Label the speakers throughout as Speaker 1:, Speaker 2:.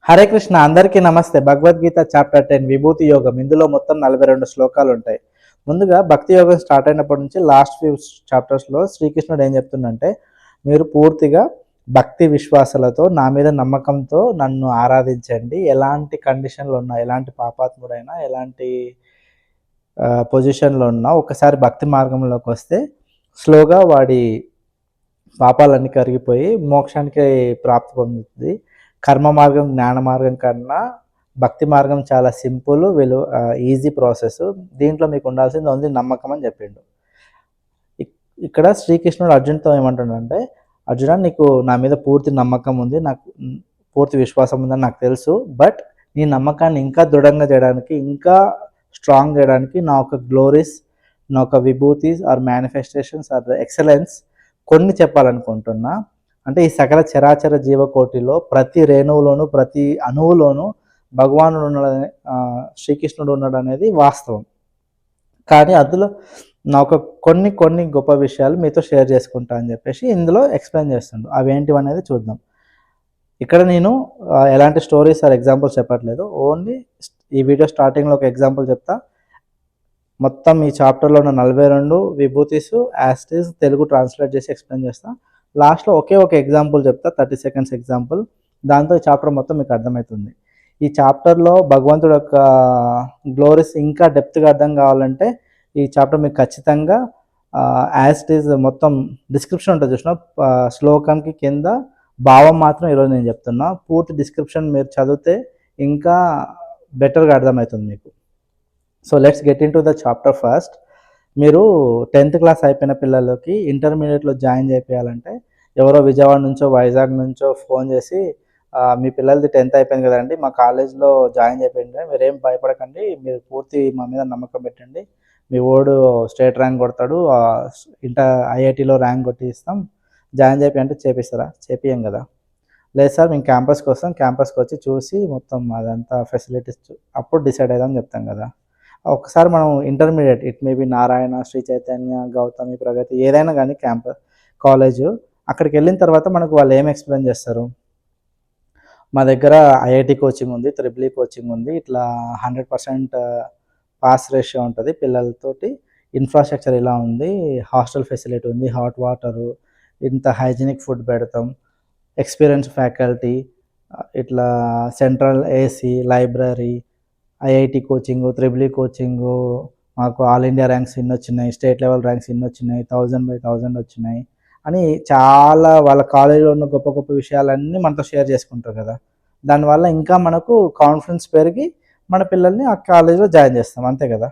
Speaker 1: హరే కృష్ణ, అందరికీ నమస్తే. భగవద్గీత చాప్టర్ 10 విభూతి యోగం. ఇందులో మొత్తం 42 శ్లోకాలు ఉంటాయి. ముందుగా భక్తి యోగం స్టార్ట్ అయినప్పటి నుంచి లాస్ట్ ఫ్యూ చాప్టర్స్లో శ్రీకృష్ణుడు ఏం చెప్తుండంటే, మీరు పూర్తిగా భక్తి విశ్వాసాలతో నా మీద నమ్మకంతో నన్ను ఆరాధించండి. ఎలాంటి కండిషన్లు ఉన్నా, ఎలాంటి పాపాత్ముడైనా, ఎలాంటి పొజిషన్లో ఉన్నా ఒకసారి భక్తి మార్గంలోకి వస్తే స్లోగా వాడి పాపాలన్నీ కరిగిపోయి మోక్షానికి ప్రాప్తి పొందుతుంది. కర్మ మార్గం జ్ఞాన మార్గం కన్నా భక్తి మార్గం చాలా సింపుల్, ఈజీ ప్రాసెస్. దీంట్లో మీకు ఉండాల్సింది ఓన్లీ నమ్మకం అని చెప్పిండు. ఇక్కడ శ్రీకృష్ణుడు అర్జున్తో ఏమంటుండంటే, అర్జున, నీకు నా మీద పూర్తి నమ్మకం ఉంది, నాకు పూర్తి విశ్వాసం ఉందని నాకు తెలుసు. బట్ నీ నమ్మకాన్ని ఇంకా దృఢంగా చేయడానికి, ఇంకా స్ట్రాంగ్ చేయడానికి నా ఒక గ్లోరీస్, నా ఒక విభూతిస్ ఆర్ మేనిఫెస్టేషన్స్ ఆర్ ఎక్సలెన్స్ కొన్ని చెప్పాలనుకుంటున్నా. అంటే ఈ సకల చరాచర జీవకోటిలో ప్రతి రేణువులోను, ప్రతి అణువులోనూ భగవానుడు ఉన్నాడని, శ్రీకృష్ణుడు ఉన్నాడు అనేది వాస్తవం. కానీ అందులో నా ఒక కొన్ని గొప్ప విషయాలు మీతో షేర్ చేసుకుంటా అని చెప్పేసి ఇందులో ఎక్స్ప్లెయిన్ చేస్తుండు. అవి ఏంటివి అనేది చూద్దాం. ఇక్కడ నేను ఎలాంటి స్టోరీస్ ఆర్ ఎగ్జాంపుల్స్ చెప్పట్లేదు. ఓన్లీ ఈ వీడియో స్టార్టింగ్లో ఒక ఎగ్జాంపుల్ చెప్తా. మొత్తం ఈ చాప్టర్లో ఉన్న 42 విభూతిస్ యాస్టీస్ తెలుగు ట్రాన్స్లేట్ చేసి ఎక్స్ప్లెయిన్ చేస్తా. లాస్ట్లో ఒకే ఒక ఎగ్జాంపుల్ చెప్తా, 30 సెకండ్స్ ఎగ్జాంపుల్. దాంతో ఈ చాప్టర్ మొత్తం మీకు అర్థమవుతుంది. ఈ చాప్టర్లో భగవంతుడు యొక్క గ్లోరీస్ ఇంకా డెప్త్గా అర్థం కావాలంటే ఈ చాప్టర్ మీకు ఖచ్చితంగా యాజ్ ఇట్ ఈజ్ మొత్తం డిస్క్రిప్షన్ ఉంటుంది చూసిన, శ్లోకంకి కింద భావం మాత్రం ఈరోజు నేను చెప్తున్నా. పూర్తి డిస్క్రిప్షన్ మీరు చదివితే ఇంకా బెటర్గా అర్థమవుతుంది మీకు. So let's get in to the chapter first. మీరు 10th క్లాస్ అయిపోయిన పిల్లలకి ఇంటర్మీడియట్లో జాయిన్ చేయాలంటే ఎవరో విజయవాడ నుంచో వైజాగ్ నుంచో ఫోన్ చేసి, మీ పిల్లలది 10th అయిపోయింది కదండి, మా కాలేజ్లో జాయిన్ చేయండి, మీరేం భయపడకండి, మీరు పూర్తి మా మీద నమ్మకం పెట్టండి, మీ ఓడు స్టేట్ ర్యాంక్ కొడతాడు, ఐఐటీలో ర్యాంక్ కొట్టి ఇస్తాం, జాయిన్ అంటే చేపిస్తారా? చేపియం కదా. లేదు సార్, మేము క్యాంపస్కి వస్తాం, క్యాంపస్కి వచ్చి చూసి మొత్తం అదంతా ఫెసిలిటీస్ అప్పుడు డిసైడ్ అవుదామని చెప్తాం కదా. ఒకసారి మనం intermediate, it maybe Narayana, Sri Chaitanya, Gautami, Pragati, ఏదైనా కానీ కాలేజు, అక్కడికి వెళ్ళిన తర్వాత మనకు వాళ్ళు ఏం ఎక్స్ప్లెయిన్ చేస్తారు, మా దగ్గర ఐఐటి కోచింగ్ ఉంది, త్రిబుల్ కోచింగ్ ఉంది, ఇట్లా 100% పాస్ రేషియో ఉంటుంది పిల్లలతోటి, ఇన్ఫ్రాస్ట్రక్చర్ ఇలా ఉంది, హాస్టల్ ఫెసిలిటీ ఉంది, హాట్ వాటరు, ఇంత హైజీనిక్ ఫుడ్ పెడతాం, ఎక్స్పీరియన్స్ ఫ్యాకల్టీ, ఇట్లా central AC, library, IIT coaching, triple coaching, మాకు ఆల్ ఇండియా ర్యాంక్స్ ఇన్ని వచ్చినాయి, స్టేట్ లెవెల్ ర్యాంక్స్ ఇన్ని వచ్చినాయి, 1000/1000 వచ్చినాయి అని చాలా వాళ్ళ కాలేజీలో ఉన్న గొప్ప గొప్ప విషయాలన్నీ మనతో షేర్ చేసుకుంటారు కదా. దానివల్ల ఇంకా మనకు కాన్ఫిడెన్స్ పెరిగి మన పిల్లల్ని ఆ కాలేజీలో జాయిన్ చేస్తాం, అంతే కదా.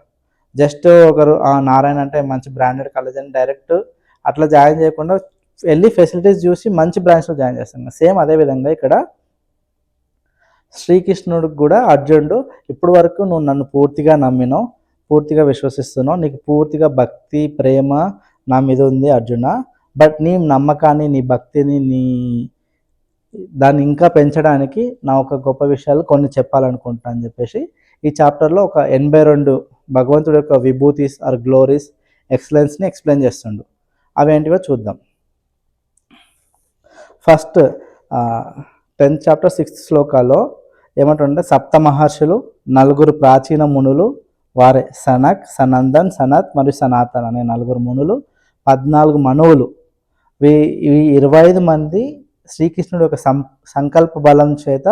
Speaker 1: జస్ట్ ఒకరు నారాయణ అంటే మంచి బ్రాండెడ్ కాలేజ్ అని డైరెక్ట్ అట్లా జాయిన్ చేయకుండా వెళ్ళి ఫెసిలిటీస్ చూసి మంచి బ్రాంచ్లో జాయిన్ చేస్తాం. సేమ్ అదేవిధంగా ఇక్కడ శ్రీకృష్ణుడికి కూడా అర్జునుడు, ఇప్పటి వరకు నువ్వు నన్ను పూర్తిగా నమ్మినావు, పూర్తిగా విశ్వసిస్తున్నావు, నీకు పూర్తిగా భక్తి ప్రేమ నా మీద ఉంది అర్జున. బట్ నీ నమ్మకాన్ని, నీ భక్తిని, దాన్ని ఇంకా పెంచడానికి నా ఒక గొప్ప విషయాలు కొన్ని చెప్పాలనుకుంటా అని చెప్పేసి ఈ చాప్టర్లో ఒక 82 భగవంతుడి యొక్క విభూతిస్ ఆర్ గ్లోరీస్, ఎక్సలెన్స్ని ఎక్స్ప్లెయిన్ చేస్తుండు. అవేంటివో చూద్దాం. ఫస్ట్ 10th చాప్టర్ 6th శ్లోకాలో ఏమంటుంటే, సప్త మహర్షులు, 4 ప్రాచీన మునులు, వారే సనక్, సనందన్, సనత్ మరియు సనాతన్ అనే 4 మునులు, 14 మనువులు, ఈ 25 మంది శ్రీకృష్ణుడు యొక్క సంకల్ప బలం చేత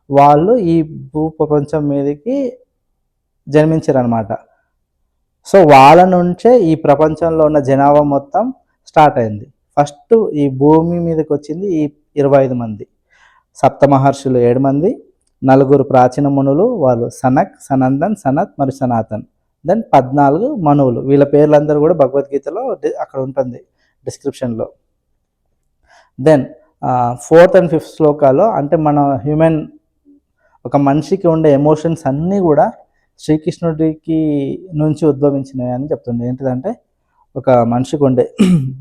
Speaker 1: వాళ్ళు ఈ భూ ప్రపంచం మీదకి జన్మించారనమాట. సో వాళ్ళ నుంచే ఈ ప్రపంచంలో ఉన్న జనాభా మొత్తం స్టార్ట్ అయింది. ఫస్ట్ ఈ భూమి మీదకి వచ్చింది ఈ 25 మంది. సప్త మహర్షులు 7 మంది, 4 ప్రాచీన మునులు, వాళ్ళు సనక్, సనందన్, సనత్ మరియు సనాతన్, దెన్ 14 మనువులు. వీళ్ళ పేర్లందరూ కూడా భగవద్గీతలో అక్కడ ఉంటుంది డిస్క్రిప్షన్లో. దెన్ 4th and 5th శ్లోకాలో, అంటే మన ఒక మనిషికి ఉండే ఎమోషన్స్ అన్నీ కూడా శ్రీకృష్ణుడికి నుంచి ఉద్భవించినాయి అని చెప్తుండే. ఏంటిదంటే, ఒక మనిషికి ఉండే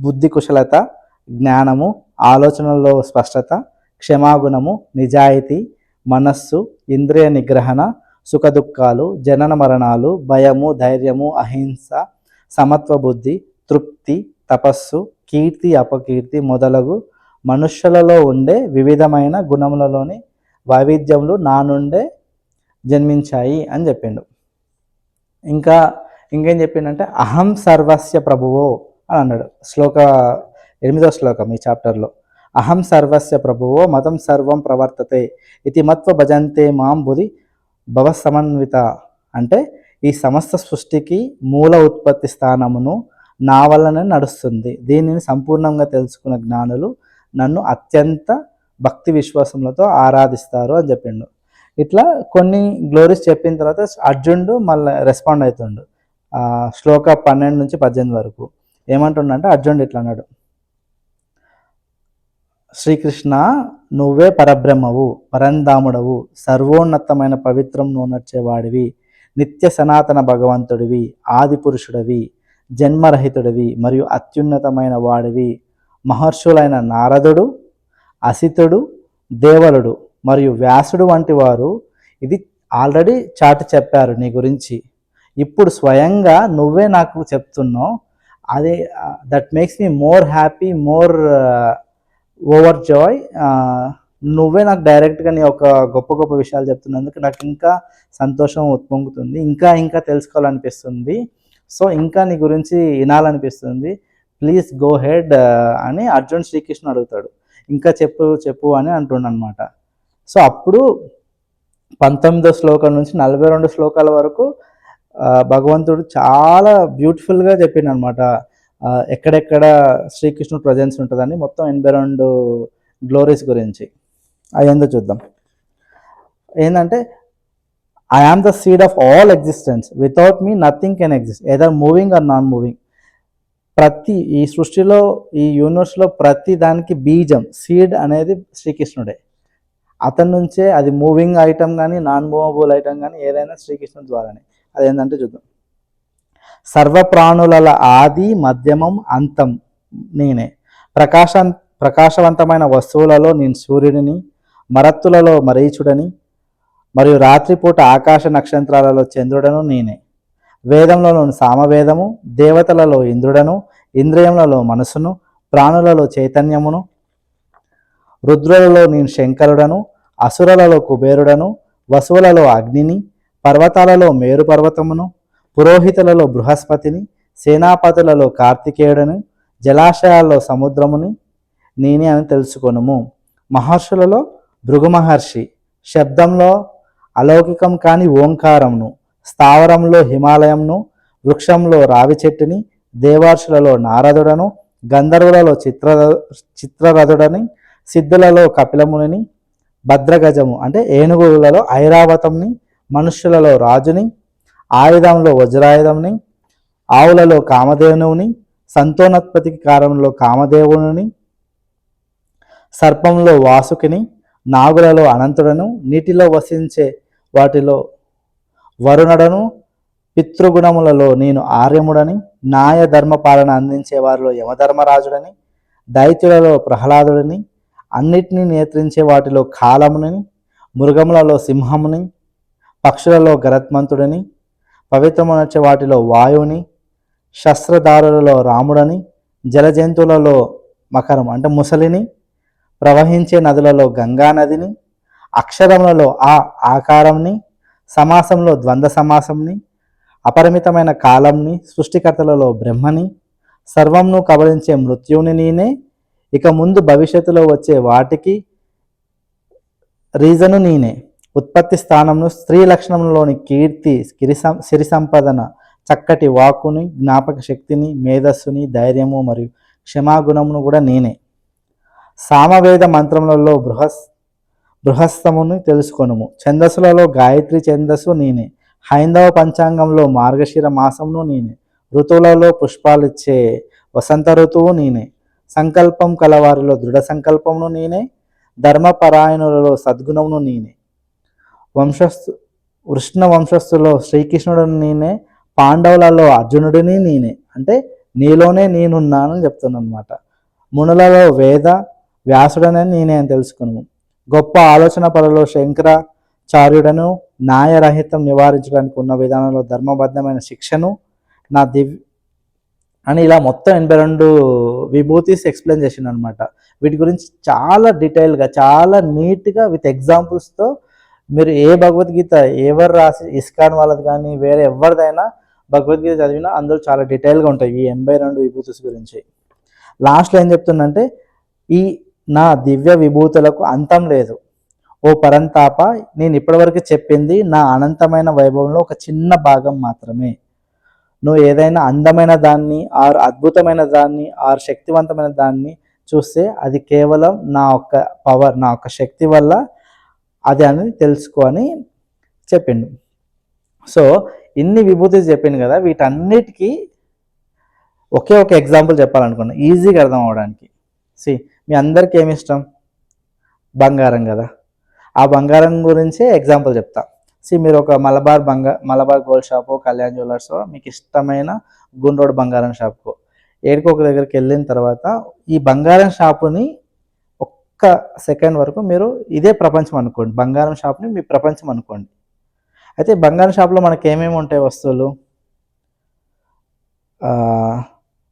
Speaker 1: బుద్ధి కుశలత, జ్ఞానము, ఆలోచనల్లో స్పష్టత, క్షమాగుణము, నిజాయితీ, మనస్సు, ఇంద్రియ నిగ్రహణ, సుఖదుఖాలు, జనన మరణాలు, భయము, ధైర్యము, అహింస, సమత్వ బుద్ధి, తృప్తి, తపస్సు, కీర్తి, అపకీర్తి మొదలగు మనుష్యులలో ఉండే వివిధమైన గుణములలోని వైవిధ్యములు నా నుండే జన్మించాయి అని చెప్పిండు. ఇంకేం చెప్పిండంటే అహం సర్వస్య ప్రభువో అని అన్నాడు. 8వ శ్లోకం ఈ చాప్టర్లో. అహం సర్వస్య ప్రభువో మతం సర్వం ప్రవర్తతే ఇది మత్వ భజంతే మాం బుధి భవ సమన్విత. అంటే ఈ సమస్త సృష్టికి మూల ఉత్పత్తి స్థానమును నా వల్లనే నడుస్తుంది. దీనిని సంపూర్ణంగా తెలుసుకున్న జ్ఞానులు నన్ను అత్యంత భక్తి విశ్వాసములతో ఆరాధిస్తారు అని చెప్పిండు. ఇట్లా కొన్ని గ్లోరీస్ చెప్పిన తర్వాత అర్జునుడు మళ్ళీ రెస్పాండ్ అవుతుండు. శ్లోక 12 నుంచి 18 వరకు ఏమంటుండంటే అర్జునుడు ఇట్లా అన్నాడు: శ్రీకృష్ణ, నువ్వే పరబ్రహ్మవు, పరంధాముడవు, సర్వోన్నతమైన పవిత్రం నూనర్చేవాడివి, నిత్య సనాతన భగవంతుడివి, ఆది పురుషుడివి, జన్మరహితుడివి మరియు అత్యున్నతమైన వాడివి. మహర్షులైన నారదుడు, అసితుడు, దేవలుడు మరియు వ్యాసుడు వంటి వారు ఇది ఆల్రెడీ చాటి చెప్పారు నీ గురించి. ఇప్పుడు స్వయంగా నువ్వే నాకు చెప్తున్నావు. అదే that makes me more happy, more over Joy. నువ్వే నాకు డైరెక్ట్గా నీ ఒక గొప్ప గొప్ప విషయాలు చెప్తున్నందుకు నాకు ఇంకా సంతోషం ఉత్పొంగుతుంది, ఇంకా తెలుసుకోవాలనిపిస్తుంది. సో ఇంకా నీ గురించి వినాలనిపిస్తుంది. ప్లీజ్ గో హెడ్ అని అర్జున్ శ్రీకృష్ణ అడుగుతాడు. ఇంకా చెప్పు అని అంటుండనమాట. సో అప్పుడు 19వ శ్లోకం నుంచి 42 శ్లోకాల వరకు భగవంతుడు చాలా బ్యూటిఫుల్గా చెప్పిండు అనమాట. ఎక్కడెక్కడ శ్రీకృష్ణుడు ప్రజెన్స్ ఉంటుందని మొత్తం 82 గ్లోరీస్ గురించి. అదేందో చూద్దాం. ఏంటంటే I am the seed of all existence, without me nothing can exist, either moving or non moving. ఈ సృష్టిలో, ఈ యూనివర్స్లో ప్రతి దానికి బీజం, సీడ్ అనేది శ్రీకృష్ణుడే. అతని నుంచే అది మూవింగ్ ఐటమ్ కానీ నాన్ మూవబుల్ ఐటమ్ కానీ ఏదైనా శ్రీకృష్ణుడి ద్వారానే. అదేంటంటే చూద్దాం. సర్వప్రాణుల ఆది మధ్యమం అంతం నేనే. ప్రకాశవంతమైన వస్తువులలో నేను సూర్యుడిని, మరత్తులలో మరీచుడని మరియు రాత్రిపూట ఆకాశ నక్షత్రాలలో చంద్రుడను నేనే. వేదంలో సామవేదము, దేవతలలో ఇంద్రుడను, ఇంద్రియములలో మనసును, ప్రాణులలో చైతన్యమును, రుద్రులలో నేను శంకరుడను, అసురులలో కుబేరుడను, వసువులలో అగ్నిని, పర్వతాలలో మేరు పర్వతమును, పురోహితులలో బృహస్పతిని, సేనాపతులలో కార్తికేయుడను, జలాశయాల్లో సముద్రముని నేనే అని తెలుసుకొనుము. మహర్షులలో భృగు మహర్షి, శబ్దంలో అలౌకికం కాని ఓంకారమును, స్థావరంలో హిమాలయంను, వృక్షంలో రావి చెట్టుని, దేవర్షులలో నారదుడను, గంధర్వులలో చిత్రరథుడని, సిద్ధులలో కపిలముని, భద్రగజము అంటే ఏనుగులలో ఐరావతంని, మనుష్యులలో రాజుని, ఆయుధంలో వజ్రాయుధంని, ఆవులలో కామధేనువుని, సంతానోత్పత్తికి కారణంలో కామదేవుని, సర్పంలో వాసుకిని, నాగులలో అనంతుడను, నీటిలో వసించే వాటిలో వరుణుడను, పితృగుణములలో నేను ఆర్యముడని, న్యాయ ధర్మ పాలన అందించే వారిలో యమధర్మరాజుడని, దైత్యులలో ప్రహ్లాదుడిని, అన్నిటినీ నియంత్రించే వాటిలో కాలముని, మృగములలో సింహముని, పక్షులలో గరత్మంతుడిని, పవిత్రమునొచ్చే వాటిలో వాయువుని, శస్త్రధారులలో రాముడని, జలజంతువులలో మకరం అంటే ముసలిని, ప్రవహించే నదులలో గంగా నదిని, అక్షరములలో ఆకారంని, సమాసంలో ద్వంద్వ సమాసంని, అపరిమితమైన కాలంని, సృష్టికర్తలలో బ్రహ్మని, సర్వంను కబలించే మృత్యువుని నేనే. ఇక ముందు భవిష్యత్తులో వచ్చే వాటికి రీజను నేనే. ఉత్పత్తి స్థానంను, స్త్రీ లక్షణంలోని కీర్తి, సిరి సంపదన, చక్కటి వాక్కుని, జ్ఞాపక శక్తిని, మేధస్సుని, ధైర్యము మరియు క్షమాగుణమును కూడా నేనే. సామవేద మంత్రములలో బృహస్తముని తెలుసుకొనుము. ఛందస్సులలో గాయత్రి ఛందస్సు నేనే. హైందవ పంచాంగంలో మార్గశిర మాసమును నేనే. ఋతువులలో పుష్పాలిచ్చే వసంత ఋతువు నేనే. సంకల్పం కలవారిలో దృఢ సంకల్పమును నేనే. ధర్మపరాయణులలో సద్గుణమును నేనే. వృష్ణ వంశస్థులో శ్రీకృష్ణుడిని నేనే. పాండవులలో అర్జునుడిని నేనే. అంటే నీలోనే నేనున్నానని చెప్తున్నాను అనమాట. మునులలో వేద వ్యాసుడనని నేనే అని తెలుసుకున్నాము. గొప్ప ఆలోచన పరులలో శంకరాచార్యుడను, న్యాయరహితం నివారించడానికి ఉన్న విధానంలో ధర్మబద్ధమైన శిక్షను, అని ఇలా మొత్తం 82 విభూతిస్ ఎక్స్ప్లెయిన్ చేసిండు అనమాట. వీటి గురించి చాలా డీటెయిల్గా, చాలా నీట్గా విత్ ఎగ్జాంపుల్స్తో మీరు ఏ భగవద్గీత ఎవరు రాసి, ఇస్కాన్ వాళ్ళది కానీ వేరే ఎవరిదైనా భగవద్గీత చదివినా అందులో చాలా డీటెయిల్గా ఉంటాయి ఈ 82 విభూతిస్ గురించి. లాస్ట్లో ఏం చెప్తుందంటే, ఈ నా దివ్య విభూతులకు అంతం లేదు, ఓ పరంతాప, నేను ఇప్పటివరకు చెప్పింది నా అనంతమైన వైభవంలో ఒక చిన్న భాగం మాత్రమే. నువ్వు ఏదైనా అందమైన దాన్ని, ఆరు అద్భుతమైన దాన్ని, ఆరు శక్తివంతమైన దాన్ని చూస్తే అది కేవలం నా ఒక్క పవర్, నా ఒక్క శక్తి వల్ల అది అని తెలుసుకో అని చెప్పిండు. సో ఇన్ని విభూతి చెప్పిండు కదా, వీటన్నిటికీ ఒకే ఒక ఎగ్జాంపుల్ చెప్పాలనుకున్నా ఈజీగా అర్థం అవడానికి. మీ అందరికీ ఏమి ఇష్టం? బంగారం కదా. ఆ బంగారం గురించే ఎగ్జాంపుల్ చెప్తా. మీరు ఒక Malabar gold shop, Kalyan jewellers, మీకు ఇష్టమైన గున్ రోడ్ బంగారం షాప్కు ఏడుకో ఒక దగ్గరికి వెళ్ళిన తర్వాత ఈ బంగారం షాపుని ఒక్క సెకండ్ వరకు మీరు ఇదే ప్రపంచం అనుకోండి, బంగారం షాప్ని మీ ప్రపంచం అనుకోండి. అయితే బంగారం షాప్లో మనకి ఏమేమి ఉంటాయి వస్తువులు?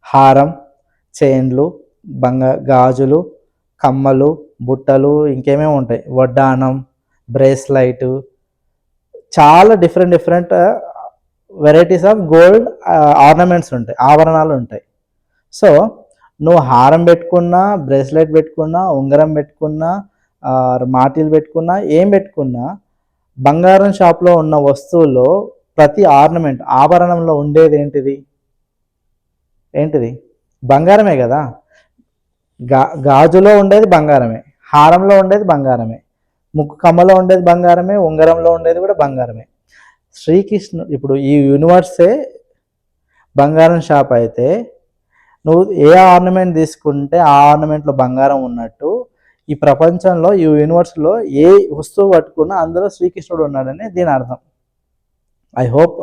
Speaker 1: హారం, చైన్లు, గాజులు, కమ్మలు, బుట్టలు, ఇంకేమేమి ఉంటాయి, వడ్డానం, బ్రేస్లైట్, చాలా different varieties of gold ornaments ఉంటాయి, ఆభరణాలు ఉంటాయి. సో నువ్వు హారం పెట్టుకున్నా, బ్రేస్లెట్ పెట్టుకున్నా, ఉంగరం పెట్టుకున్నా, మాటీలు పెట్టుకున్నా, ఏం పెట్టుకున్నా, బంగారం షాప్లో ఉన్న వస్తువుల్లో ప్రతి ఆర్నమెంట్, ఆభరణంలో ఉండేది ఏంటిది? బంగారమే కదా. గాజులో ఉండేది బంగారమే, హారంలో ఉండేది బంగారమే, ముక్కు కమ్మలో ఉండేది బంగారమే, ఉంగరంలో ఉండేది కూడా బంగారమే. శ్రీకృష్ణుడు ఇప్పుడు ఈ యూనివర్సే బంగారం షాప్ అయితే నువ్వు ఏ ఆర్నమెంట్ తీసుకుంటే ఆ ఆర్నమెంట్లో బంగారం ఉన్నట్టు ఈ ప్రపంచంలో, ఈ యూనివర్స్లో ఏ వస్తువు పట్టుకున్నా అందులో శ్రీకృష్ణుడు ఉన్నాడని దీని అర్థం. ఐ హోప్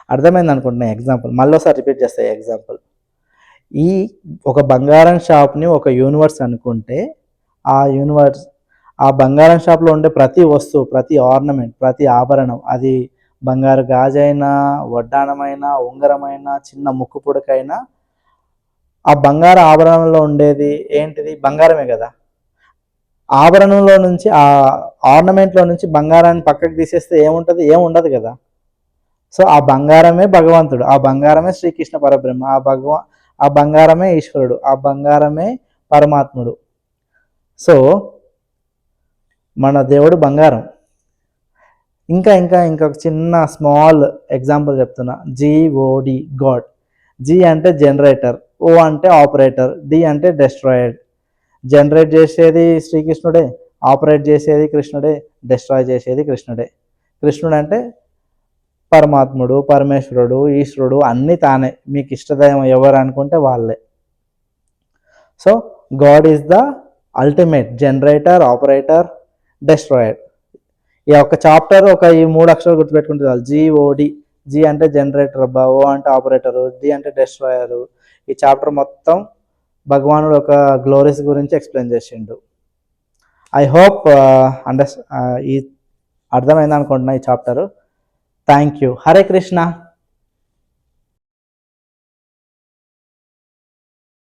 Speaker 1: అర్థమైంది అనుకుంటున్నా. ఎగ్జాంపుల్ మళ్ళీసారి రిపీట్ చేస్తాయి. ఎగ్జాంపుల్, ఈ ఒక బంగారం షాప్ని ఒక యూనివర్స్ అనుకుంటే ఆ యూనివర్స్, ఆ బంగారం షాప్లో ఉండే ప్రతి వస్తువు, ప్రతి ఆర్నమెంట్, ప్రతి ఆభరణం, అది బంగారు గాజైనా, వడ్డానమైనా, ఉంగరమైనా, చిన్న ముక్కు పుడకైనా, ఆ బంగారు ఆభరణంలో ఉండేది ఏంటిది? బంగారమే కదా. ఆభరణంలో నుంచి, ఆ ఆర్నమెంట్లో నుంచి బంగారాన్ని పక్కకు తీసేస్తే ఏముంటుంది? ఏముండదు కదా. సో ఆ బంగారమే భగవంతుడు, ఆ బంగారమే శ్రీకృష్ణ పరబ్రహ్మ, ఆ బంగారమే ఈశ్వరుడు, ఆ బంగారమే పరమాత్ముడు. సో మన దేవుడు బంగారం. ఇంకా చిన్న స్మాల్ ఎగ్జాంపుల్ చెప్తున్నా. GOD, God. G అంటే జనరేటర్, O అంటే ఆపరేటర్, D అంటే డెస్ట్రాయర్. జనరేట్ చేసేది శ్రీకృష్ణుడే, ఆపరేట్ చేసేది కృష్ణుడే, డెస్ట్రాయ్ చేసేది కృష్ణుడే. కృష్ణుడు అంటే పరమాత్ముడు, పరమేశ్వరుడు, ఈశ్వరుడు, అన్నీ తానే. మీకు ఇష్టదైవం ఎవరు అనుకుంటే వాళ్ళే. So God is the ultimate generator, operator, destroyer. ఈ ఒక్క చాప్టర్ ఈ 3 అక్షరాలు గుర్తుపెట్టుకుంటే చాలు. GOD. G అంటే జనరేటర్, O అంటే ఆపరేటరు, D అంటే డెస్ట్రాయరు. ఈ చాప్టర్ మొత్తం భగవానుడు ఒక గ్లోరీస్ గురించి ఎక్స్ప్లెయిన్ చేసిండు. ఐ హోప్ ఈ అర్థమైంది అనుకుంటున్నా ఈ chapter. Thank you. Hare Krishna.